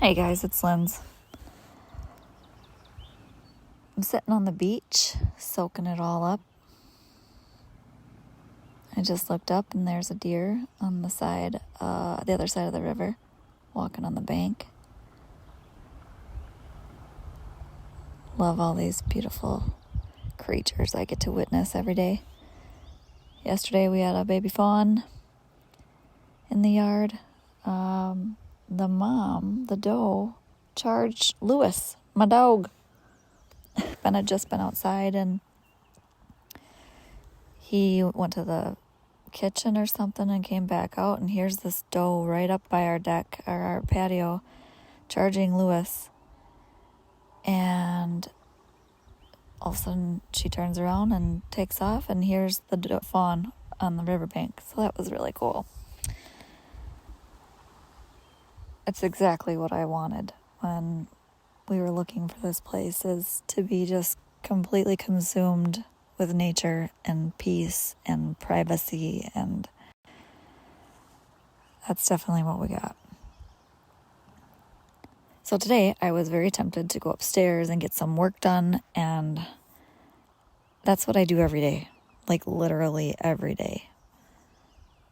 Hey guys, it's Linz. I'm sitting on the beach, soaking it all up. I just looked up and there's a deer on the side, the other side of the river, walking on the bank. Love all these beautiful creatures I get to witness every day. Yesterday we had a baby fawn in the yard. The mom, the doe, charged Lewis, my dog. Ben had just been outside and he went to the kitchen or something and came back out, and here's this doe right up by our deck or our patio charging Lewis. And all of a sudden she turns around and takes off, and here's the fawn on the riverbank. So that was really cool. It's exactly what I wanted when we were looking for this place, is to be just completely consumed with nature and peace and privacy, and that's definitely what we got. So today I was very tempted to go upstairs and get some work done, and that's what I do every day, like literally every day,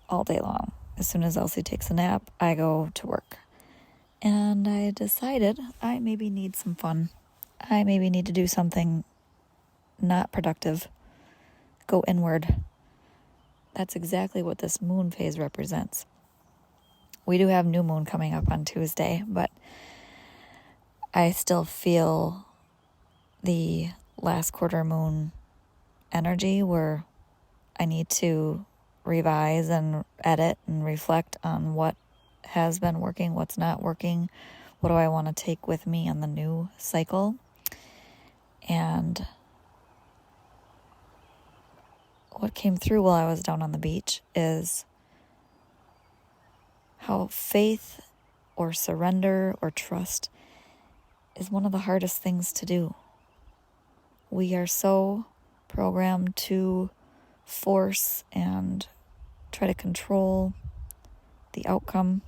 all day long. As soon as Elsie takes a nap, I go to work. And I decided I maybe need some fun. I maybe need to do something not productive. Go inward. That's exactly what this moon phase represents. We do have new moon coming up on Tuesday, but I still feel the last quarter moon energy where I need to revise and edit and reflect on what has been working, what's not working, what do I want to take with me on the new cycle. And what came through while I was down on the beach is how faith or surrender or trust is one of the hardest things to do. We are so programmed to force and try to control the outcome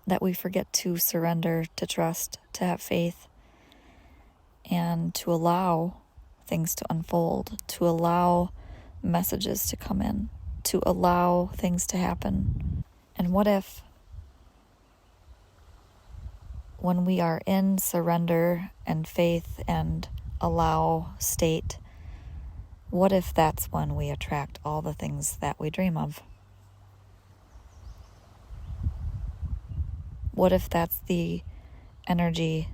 that we forget to surrender, to trust, to have faith, and to allow things to unfold, to allow messages to come in, to allow things to happen. And what if, when we are in surrender and faith and allow state, what if that's when we attract all the things that we dream of? What if that's the energy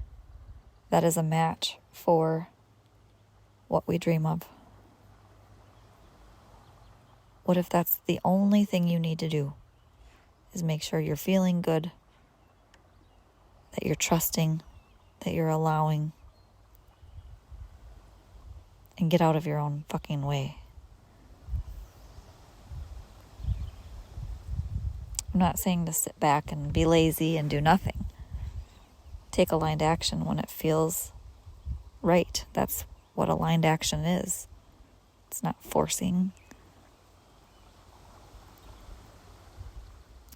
that is a match for what we dream of? What if that's the only thing you need to do, is make sure you're feeling good, that you're trusting, that you're allowing, and get out of your own fucking way? I'm not saying to sit back and be lazy and do nothing. Take aligned action when it feels right. That's what aligned action is. It's not forcing.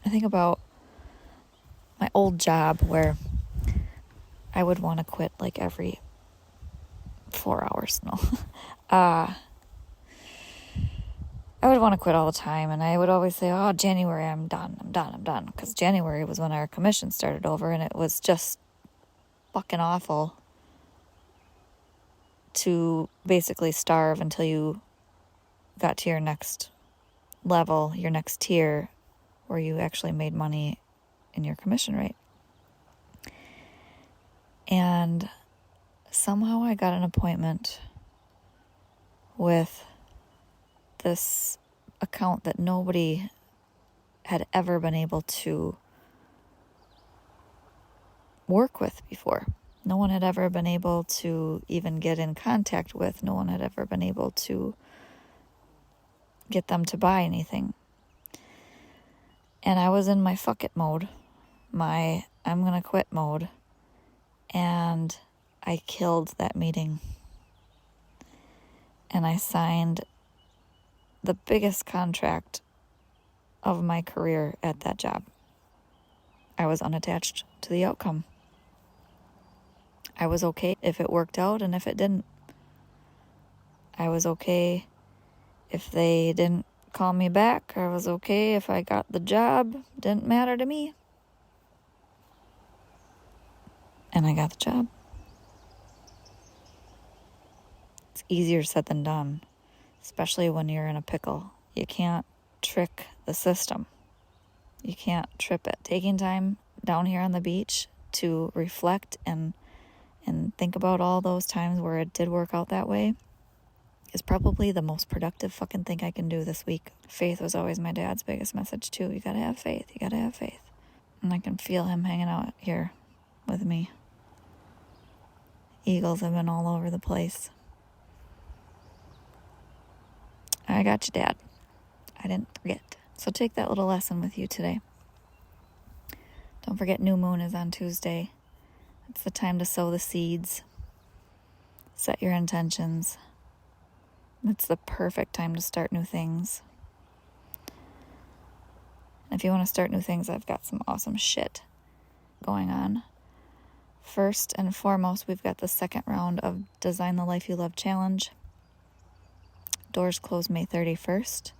I think about my old job where I would want to quit like every 4 hours. No. I would want to quit all the time, and I would always say, oh, January, I'm done. Because January was when our commission started over, and it was just fucking awful to basically starve until you got to your next level, your next tier, where you actually made money in your commission rate. And somehow I got an appointment with this account that nobody had ever been able to work with before. No one had ever been able to even get in contact with. No one had ever been able to get them to buy anything. And I was in my fuck it mode, my I'm gonna quit mode, and I killed that meeting. And I signed the biggest contract of my career at that job. I was unattached to the outcome. I was okay if it worked out and if it didn't. I was okay if they didn't call me back. I was okay if I got the job. Didn't matter to me. And I got the job. It's easier said than done, especially when you're in a pickle. You can't trick the system. You can't trip it. Taking time down here on the beach to reflect and think about all those times where it did work out that way is probably the most productive fucking thing I can do this week. Faith was always my dad's biggest message too. You gotta have faith. You gotta have faith. And I can feel him hanging out here with me. Eagles have been all over the place. I got you, Dad. I didn't forget. So take that little lesson with you today. Don't forget new moon is on Tuesday. It's the time to sow the seeds. Set your intentions. It's the perfect time to start new things. And if you want to start new things, I've got some awesome shit going on. First and foremost, we've got the second round of Design the Life You Love Challenge. Doors close May 31st.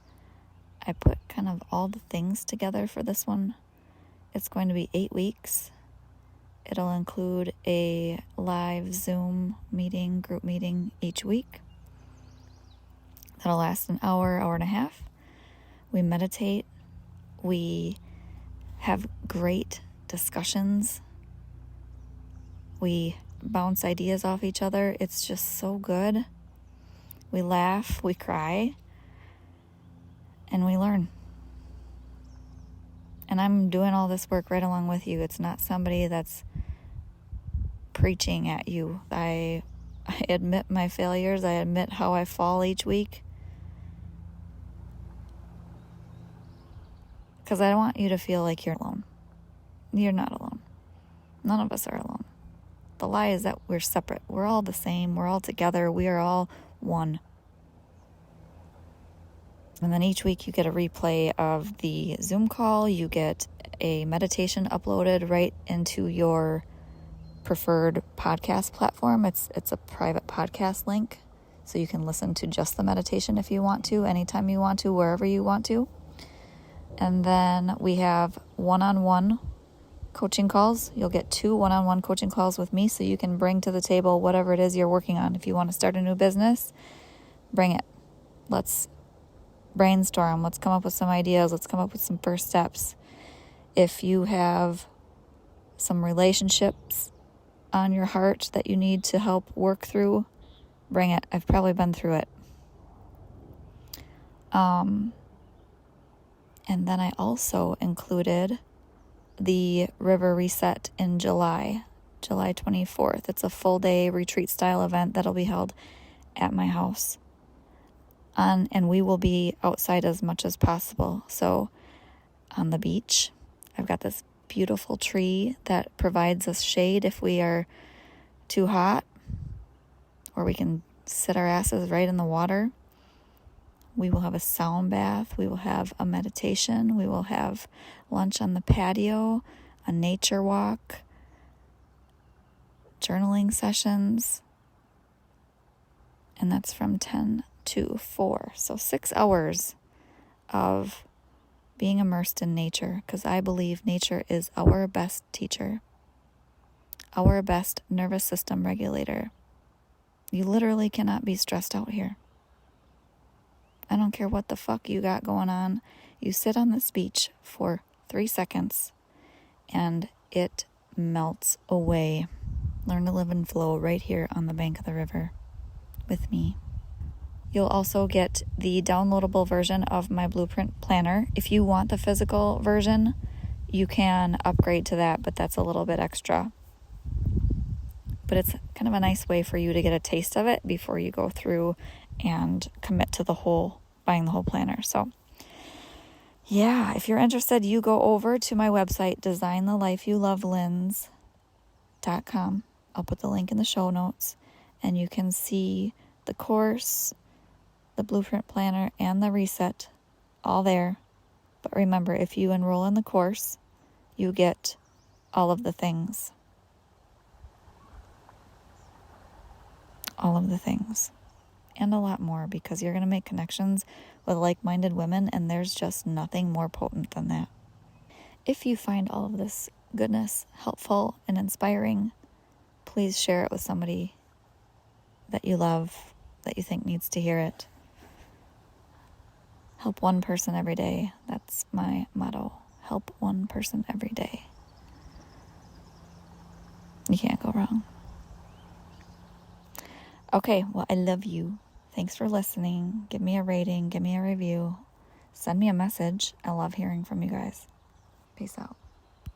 I put kind of all the things together for this one. It's going to be 8 weeks. It'll include a live Zoom meeting, group meeting each week. That'll last an hour, hour and a half. We meditate. We have great discussions. We bounce ideas off each other. It's just so good. We laugh, we cry, and we learn. And I'm doing all this work right along with you. It's not somebody that's preaching at you. I admit my failures. I admit how I fall each week. Because I don't want you to feel like you're alone. You're not alone. None of us are alone. The lie is that we're separate. We're all the same. We're all together. We are all one. And then each week you get a replay of the Zoom call. You get a meditation uploaded right into your preferred podcast platform. It's a private podcast link, so you can listen to just the meditation if you want to, anytime you want to, wherever you want to. And then we have one-on-one coaching calls. You'll get 2 one-on-one coaching calls with me, so you can bring to the table whatever it is you're working on. If you want to start a new business, bring it. Let's brainstorm. Let's come up with some ideas. Let's come up with some first steps. If you have some relationships on your heart that you need to help work through, bring it. I've probably been through it. And then I also included the River Reset in July 24th. It's a full day retreat style event that'll be held at my house. And we will be outside as much as possible. So on the beach, I've got this beautiful tree that provides us shade if we are too hot, or we can sit our asses right in the water. We will have a sound bath. We will have a meditation. We will have lunch on the patio, a nature walk, journaling sessions. And that's from 10 to 4. So 6 hours of being immersed in nature, because I believe nature is our best teacher, our best nervous system regulator. You literally cannot be stressed out here. I don't care what the fuck you got going on. You sit on this beach for 3 seconds and it melts away. Learn to live and flow right here on the bank of the river with me. You'll also get the downloadable version of my blueprint planner. If you want the physical version, you can upgrade to that, but that's a little bit extra. But it's kind of a nice way for you to get a taste of it before you go through and commit to buying the whole planner. So yeah, if you're interested, you go over to my website, designthelifeyoulovelens.com. I'll put the link in the show notes, and you can see the course, the blueprint planner, and the reset all there. But remember, if you enroll in the course, you get all of the things. All of the things. And a lot more, because you're going to make connections with like-minded women, and there's just nothing more potent than that. If you find all of this goodness helpful and inspiring, please share it with somebody that you love, that you think needs to hear it. Help one person every day. That's my motto. Help one person every day. You can't go wrong. Okay, well, I love you. Thanks for listening. Give me a rating. Give me a review. Send me a message. I love hearing from you guys. Peace out.